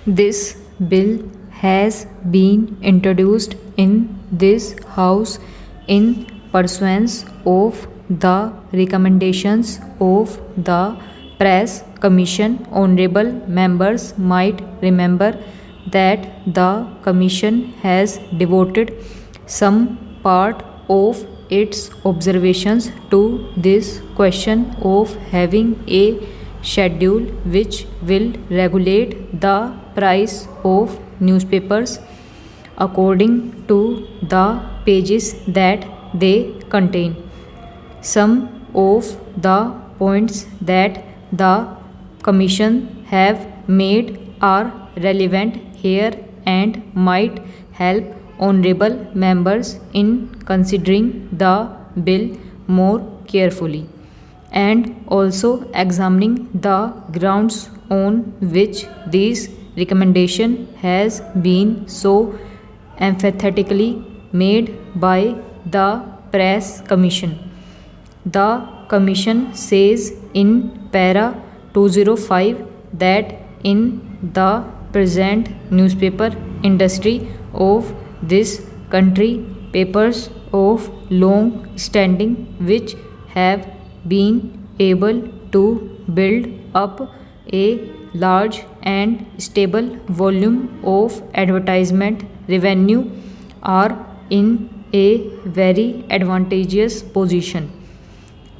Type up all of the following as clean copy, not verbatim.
This bill has been introduced in this House in pursuance of the recommendations of the Press Commission. Honorable members might remember that the Commission has devoted some part of its observations to this question of having a schedule which will regulate the price of newspapers according to the pages that they contain. Some of the points that the Commission have made are relevant here and might help honorable members in considering the bill more carefully and also examining the grounds on which this recommendation has been so emphatically made by the Press Commission. The Commission says in para 205 that in the present newspaper industry of this country, papers of long standing which have been able to build up a large and stable volume of advertisement revenue are in a very advantageous position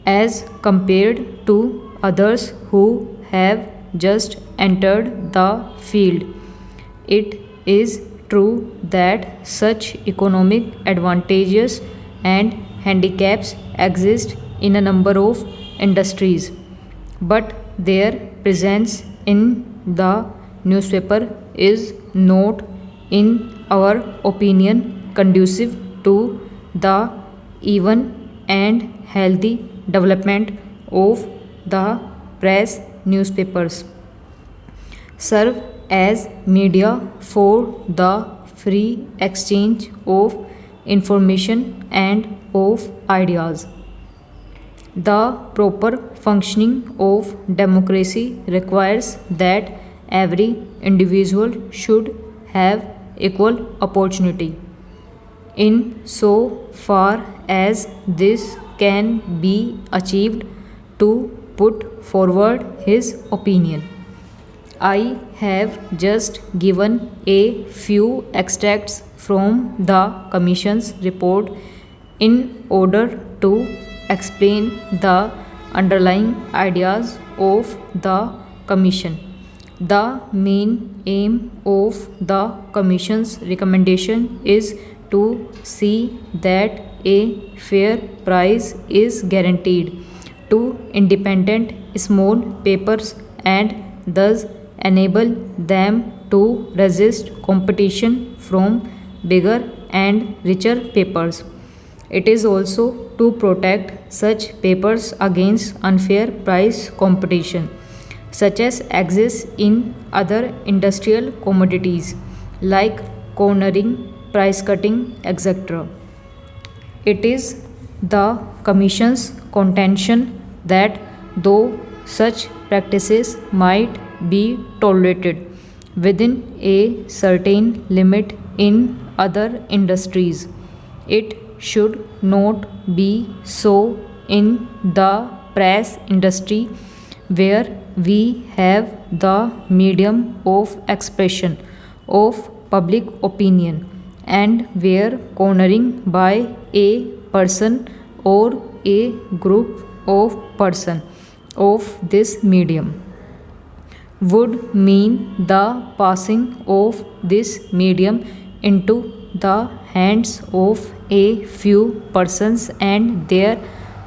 as compared to others who have just entered the field. It is true that such economic advantages and handicaps exist in a number of industries, but their presence in the newspaper is not, in our opinion, conducive to the even and healthy development of the press. Newspapers serve as media for the free exchange of information and of ideas. The proper functioning of democracy requires that every individual should have equal opportunity. In so far as this can be achieved, to put forward his opinion. I have just given a few extracts from the Commission's report in order to explain the underlying ideas of the Commission. The main aim of the Commission's recommendation is to see that a fair price is guaranteed to independent small papers and thus enable them to resist competition from bigger and richer papers. It is also to protect such papers against unfair price competition, such as exists in other industrial commodities like cornering, price cutting, etc. It is the Commission's contention that though such practices might be tolerated within a certain limit in other industries, it should not be so in the press industry, where we have the medium of expression of public opinion and where cornering by a person or a group of person of this medium would mean the passing of this medium into the hands of a few persons and their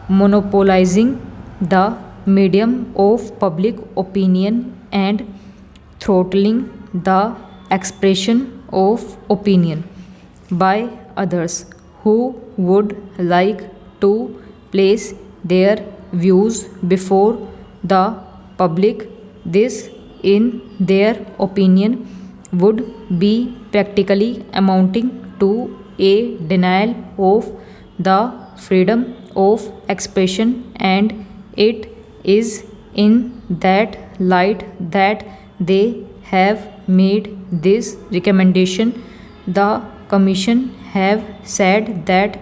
monopolizing the medium of public opinion and throttling the expression of opinion by others who would like to place their views before the public. This, in their opinion, would be practically amounting to a denial of the freedom of expression, and it is in that light that they have made this recommendation. The Commission have said that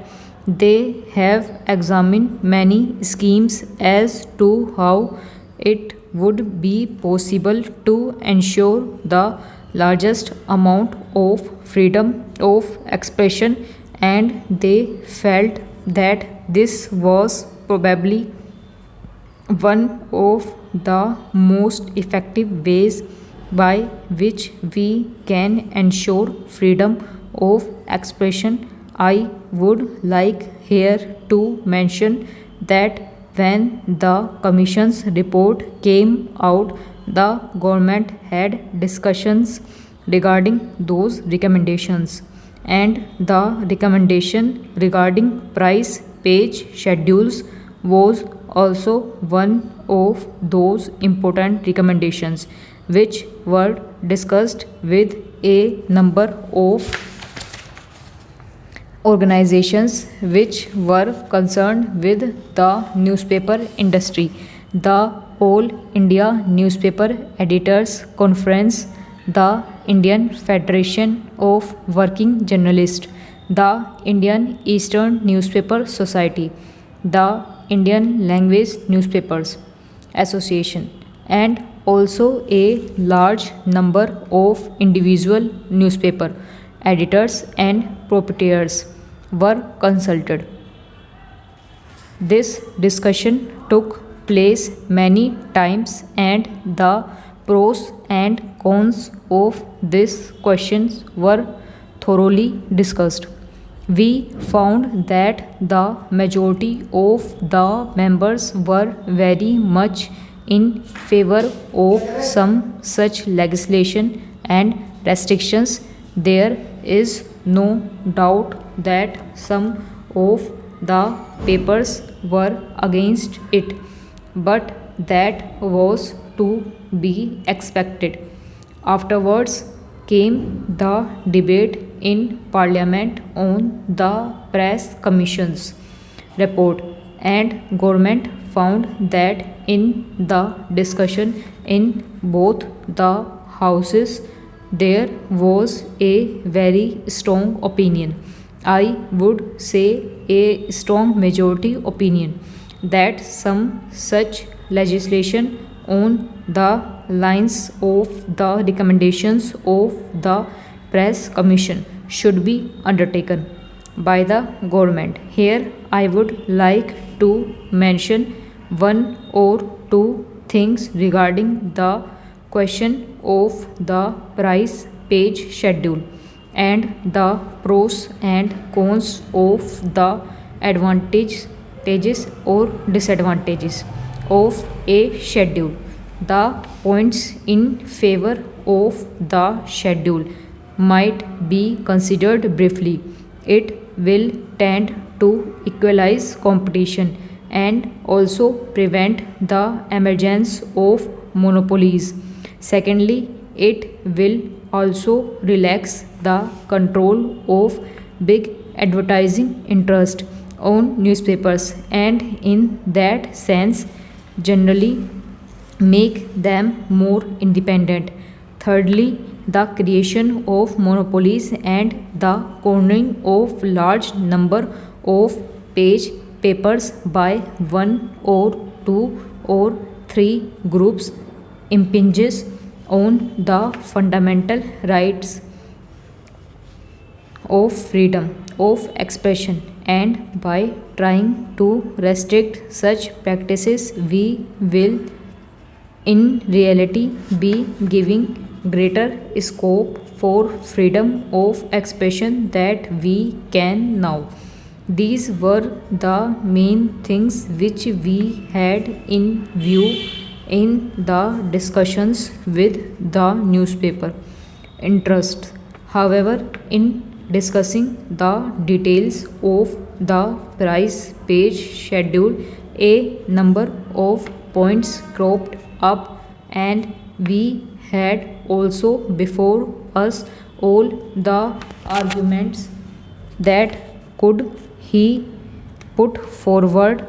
they have examined many schemes as to how it would be possible to ensure the largest amount of freedom of expression, and they felt that this was probably one of the most effective ways by which we can ensure freedom of expression. I would like here to mention that when the Commission's report came out, the government had discussions regarding those recommendations, and the recommendation regarding price page schedules was also one of those important recommendations which were discussed with a number of organizations which were concerned with the newspaper industry. The All India Newspaper Editors Conference, the Indian Federation of Working Journalists, the Indian Eastern Newspaper Society, the Indian Language Newspapers Association, and also a large number of individual newspaper editors and proprietors were consulted. This discussion took place many times, and the pros and cons of these questions were thoroughly discussed. We found that the majority of the members were very much in favor of some such legislation and restrictions. There is no doubt that some of the papers were against it, but that was to be expected. Afterwards came the debate in Parliament on the Press Commission's report, and government found that in the discussion in both the houses there was a very strong opinion, I would say a strong majority opinion, that some such legislation on the lines of the recommendations of the Press Commission should be undertaken by the government. Here I would like to mention one or two things regarding the question of the price page schedule and the pros and cons of the advantages or disadvantages of a schedule. The points in favor of the schedule might be considered briefly. It will tend to equalize competition and also prevent the emergence of monopolies. Secondly, it will also relax the control of big advertising interest on newspapers, and in that sense generally make them more independent. Thirdly, the creation of monopolies and the cornering of large number of page papers by one or two or three groups impinges on the fundamental rights of freedom of expression, and by trying to restrict such practices we will in reality be giving greater scope for freedom of expression that we can now. These were the main things which we had in view in the discussions with the newspaper interests. However, in discussing the details of the price page schedule, a number of points cropped up, and we had also before us all the arguments that could he put forward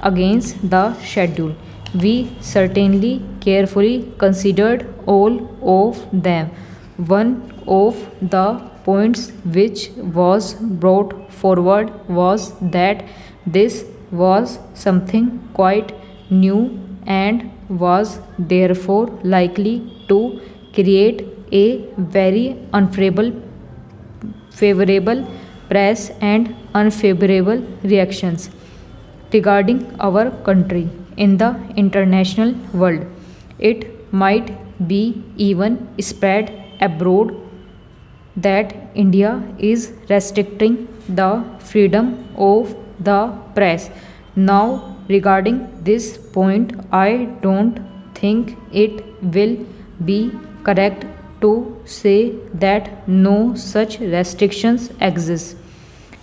against the schedule. We certainly carefully considered all of them. One of the points which was brought forward was that this was something quite new and was therefore likely to create a very favorable press and unfavorable reactions regarding our country in the international world. It might be even spread abroad that India is restricting the freedom of the press. Now, regarding this point, I don't think it will be correct to say that no such restrictions exist.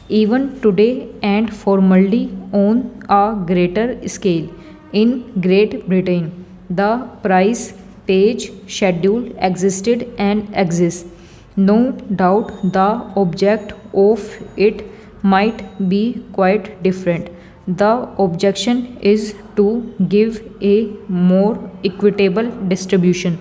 Even today, and formally on a greater scale, in Great Britain, the price page schedule existed and exists. No doubt the object of it might be quite different. The objection is to give a more equitable distribution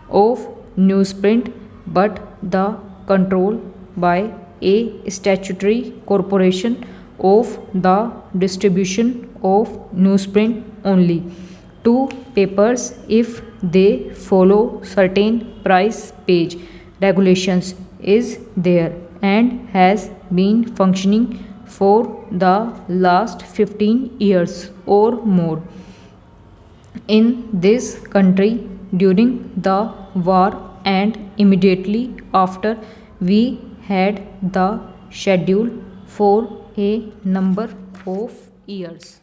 of newsprint, but the control by a statutory corporation of the distribution of newsprint only to papers if they follow certain price page regulations is there and has been functioning for the last 15 years or more. In this country during the war and immediately after, we had the schedule for a number of years.